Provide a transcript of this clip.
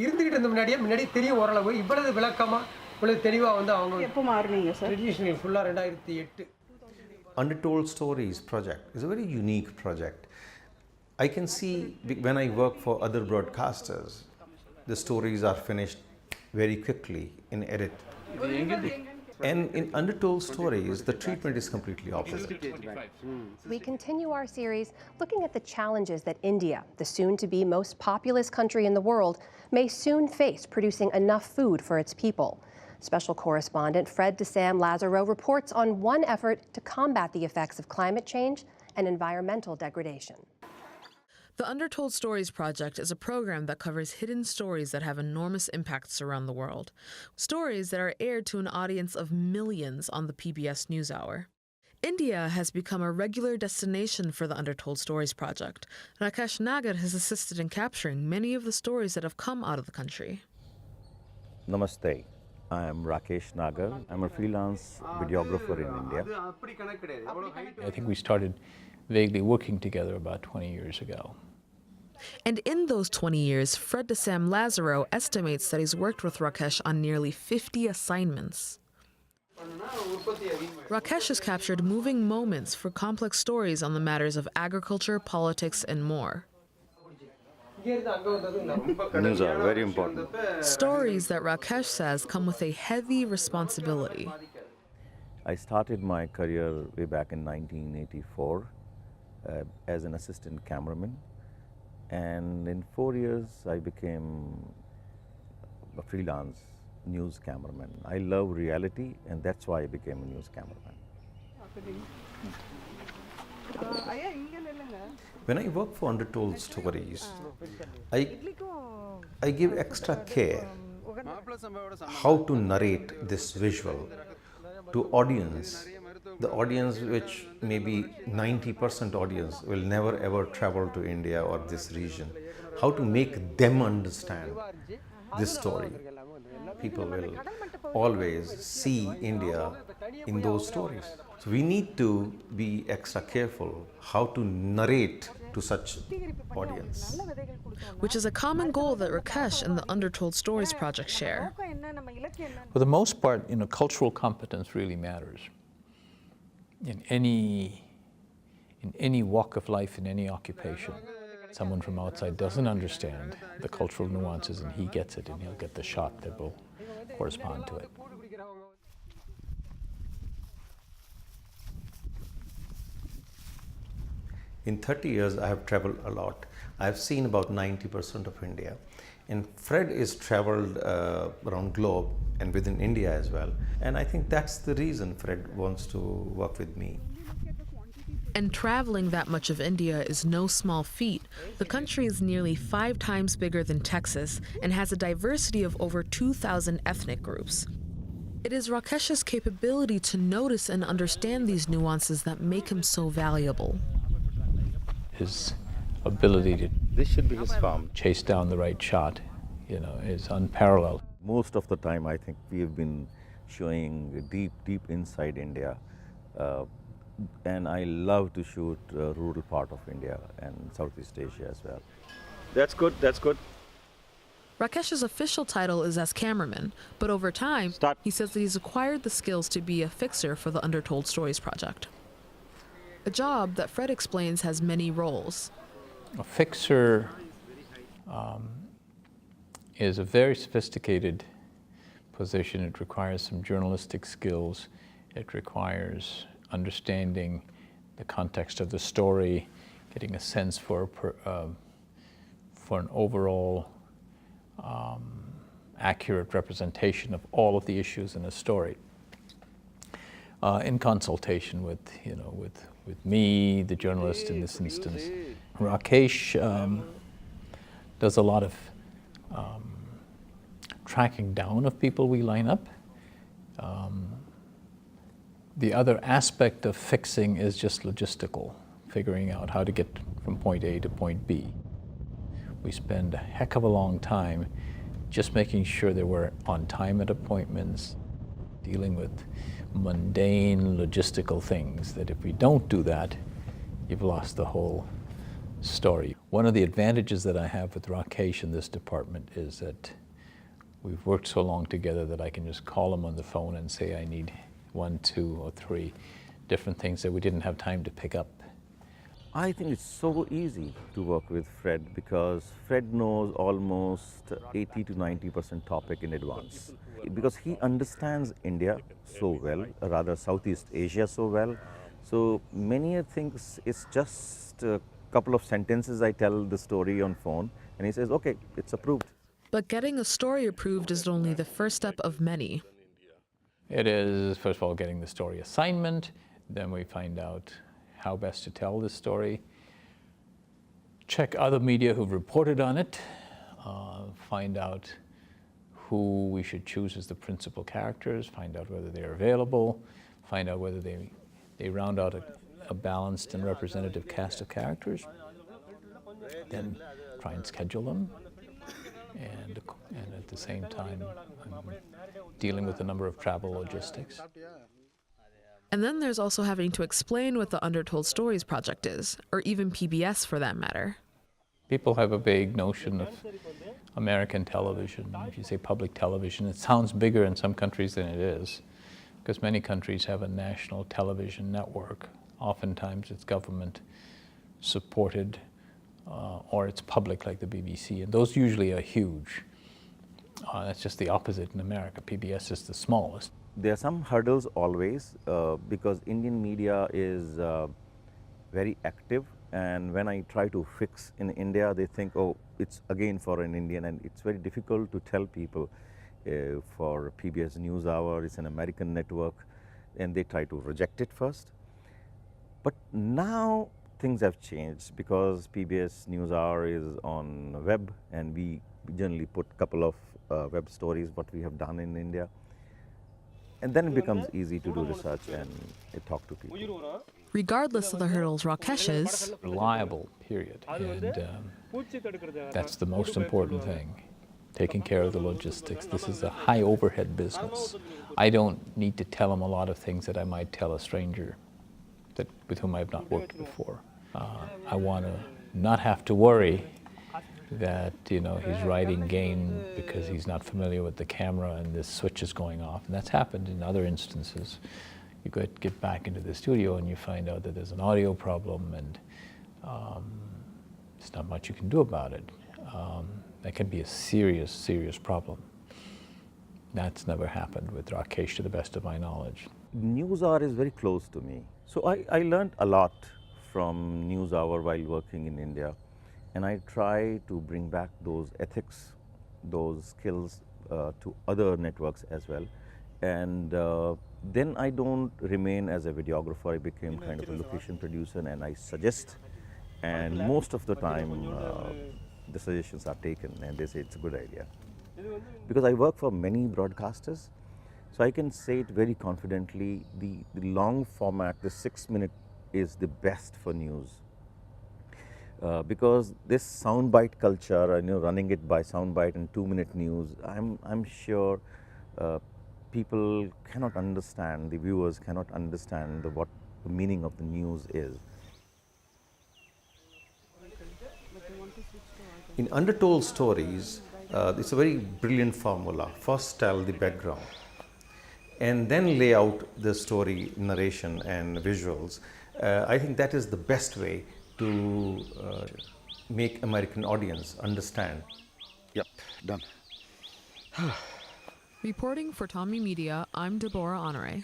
இருந்துகிட்டு இருந்த முன்னாடி தெரியும் ஓரளவு. இவ்வளவு விளக்கமா இவ்வளவு தெளிவா வந்து அவங்க எப்போ மாறுனீங்க சார்? ட்ரெடிஷனல் ஃபுல்லா 2008. UnderTold Stories project is a very unique project. I can see when I work for other broadcasters, the stories are finished very quickly in edit. And in UnderTold Stories, the treatment is completely opposite. We continue our series looking at the challenges that India, the soon-to-be most populous country in the world, may soon face producing enough food for its people. Special correspondent Fred de Sam Lazaro reports on one effort to combat the effects of climate change and environmental degradation. The UnderTold Stories project is a program that covers hidden stories that have enormous impacts around the world. Stories that are aired to an audience of millions on the PBS NewsHour. India has become a regular destination for the UnderTold Stories project. Rakesh Nagar has assisted in capturing many of the stories that have come out of the country. Namaste. I am Rakesh Nagar. I'm a freelance videographer in India. I think we started vaguely working together about 20 years ago. And in those 20 years, Fred de Sam Lazaro estimates that he's worked with Rakesh on nearly 50 assignments. Rakesh has captured moving moments for complex stories on the matters of agriculture, politics, and more. News are very important. Stories that Rakesh says come with a heavy responsibility. I started my career way back in 1984 as an assistant cameraman, and in 4 years I became a freelance news cameraman. I love reality, and that's why I became a news cameraman. When I work for UnderTold Stories, I give extra care how to narrate this visual to audience, the audience which maybe 90% audience will never ever travel to India or this region. How to make them understand this story. People will always see India in those stories. So we need to be extra careful how to narrate to such audience. Which is a common goal that Rakesh and the UnderTold Stories project share. For the most part, cultural competence really matters. In any walk of life, in any occupation. Someone from outside doesn't understand the cultural nuances, and he gets it, and he'll get the shot that will correspond to it. In 30 years, I have traveled a lot. I've seen about 90% of India. And Fred is traveled around globe and within India as well. And I think that's the reason Fred wants to work with me. And traveling that much of India is no small feat. The country is nearly 5 times bigger than Texas and has a diversity of over 2,000 ethnic groups. It is Rakesh's capability to notice and understand these nuances that make him so valuable. His ability to This should be his farm. chase down the right shot, is unparalleled. Most of the time, I think we have been showing deep inside India. And I love to shoot rural part of India and Southeast Asia as well. That's good, that's good. Rakesh's official title is as cameraman, but over time, he says that he's acquired the skills to be a fixer for the UnderTold Stories project. A job that Fred explains has many roles. A fixer is a very sophisticated position. It requires some journalistic skills. It requires understanding the context of the story, getting a sense for an overall accurate representation of all of the issues in a story, in consultation with me, the journalist in this instance. Rakesh does a lot of tracking down of people we line up. The other aspect of fixing is just logistical, figuring out how to get from point A to point B. We spend a heck of a long time just making sure that we're on time at appointments, dealing with mundane logistical things, that if we don't do that, you've lost story. One of the advantages that I have with Rakesh in this department is that we've worked so long together that I can just call him on the phone and say I need 1, 2, or 3 different things that we didn't have time to pick up. I think it's so easy to work with Fred because Fred knows almost 80 to 90% topic in advance. Because he understands India so well, rather Southeast Asia so well. So many things, it's just a couple of sentences I tell the story on phone and he says, okay, it's approved. But getting a story approved is only the first step of many. It is, first of all, getting the story assignment, then we find out how best to tell this story, check other media who've reported on it, find out who we should choose as the principal characters, find out whether they're available, find out whether they round out a balanced and representative cast of characters, then try and schedule them, and at the same time I'm dealing with a number of travel logistics. And then there's also having to explain what the UnderTold Stories project is, or even PBS for that matter. People have a vague notion of American television. If you say public television, it sounds bigger in some countries than it is, because many countries have a national television network. Oftentimes it's government supported, or it's public like the BBC, and those usually are huge. That's just the opposite in America. PBS is the smallest. There are some hurdles always because Indian media is very active, and when I try to fix in India, they think, oh, it's again for an Indian, and it's very difficult to tell people for PBS NewsHour, it's an American network, and they try to reject it first. But now things have changed because PBS NewsHour is on web, and we generally put a couple of web stories what we have done in India. And then it becomes easy to do research and talk to people. Regardless of the hurdles Rakesh is, Reliable, period. And that's the most important thing. Taking care of the logistics. This is a high overhead business. I don't need to tell them a lot of things that I might tell a stranger with whom I've not worked before. I want to not have to worry that he's writing gain because he's not familiar with the camera and this switch is going off. And that's happened in other instances. You get back into the studio and you find out that there's an audio problem and there's not much you can do about it. That can be a serious, serious problem. That's never happened with Rakesh to the best of my knowledge. NewsHour is very close to me. So I learned a lot from NewsHour while working in India. And I try to bring back those ethics, those skills to other networks as well. And then I don't remain as a videographer. I became kind of a location producer, and I suggest. And most of the time, the suggestions are taken, and they say it's a good idea. Because I work for many broadcasters, so I can say it very confidently, the long format, the 6-minute is the best for news. Because this soundbite culture, running it by soundbite and 2-minute news, I'm sure people cannot understand, the viewers cannot understand what the meaning of the news is. In UnderTold Stories, it's a very brilliant formula. First tell the background and then lay out the story, narration and visuals. I think that is the best way to make American audience understand. Yep, done. Reporting for Tommy Media, I'm Deborah Honore.